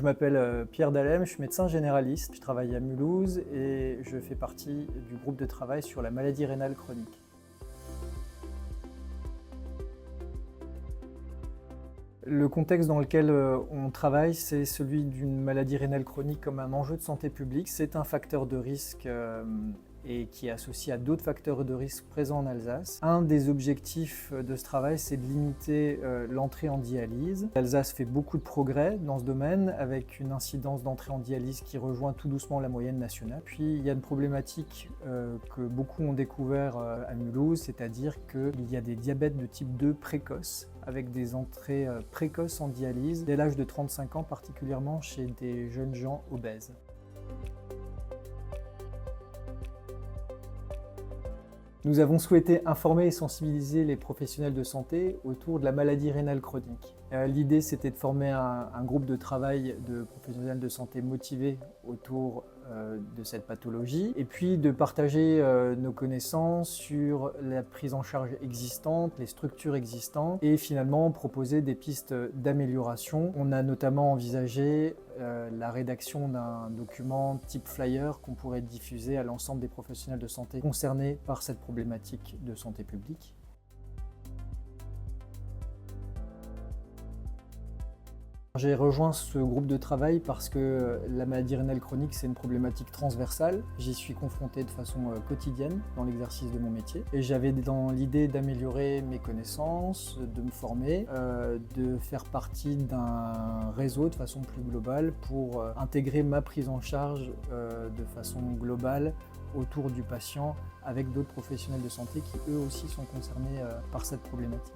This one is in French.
m'appelle Pierre Dalem, je suis médecin généraliste. Je travaille à Mulhouse et je fais partie du groupe de travail sur la maladie rénale chronique. Le contexte dans lequel on travaille, c'est celui d'une maladie rénale chronique comme un enjeu de santé publique. C'est un facteur de risque et qui est associé à d'autres facteurs de risque présents en Alsace. Un des objectifs de ce travail, c'est de limiter l'entrée en dialyse. L'Alsace fait beaucoup de progrès dans ce domaine, avec une incidence d'entrée en dialyse qui rejoint tout doucement la moyenne nationale. Puis il y a une problématique que beaucoup ont découvert à Mulhouse, c'est-à-dire qu'il y a des diabètes de type 2 précoces, avec des entrées précoces en dialyse dès l'âge de 35 ans, particulièrement chez des jeunes gens obèses. Nous avons souhaité informer et sensibiliser les professionnels de santé autour de la maladie rénale chronique. L'idée, c'était de former un groupe de travail de professionnels de santé motivés autour de cette pathologie et puis de partager nos connaissances sur la prise en charge existante, les structures existantes et finalement proposer des pistes d'amélioration. On a notamment envisagé la rédaction d'un document type flyer qu'on pourrait diffuser à l'ensemble des professionnels de santé concernés par cette problématique de santé publique. J'ai rejoint ce groupe de travail parce que la maladie rénale chronique, c'est une problématique transversale. J'y suis confronté de façon quotidienne dans l'exercice de mon métier. Et j'avais dans l'idée d'améliorer mes connaissances, de me former, de faire partie d'un réseau de façon plus globale pour intégrer ma prise en charge de façon globale autour du patient avec d'autres professionnels de santé qui eux aussi sont concernés par cette problématique.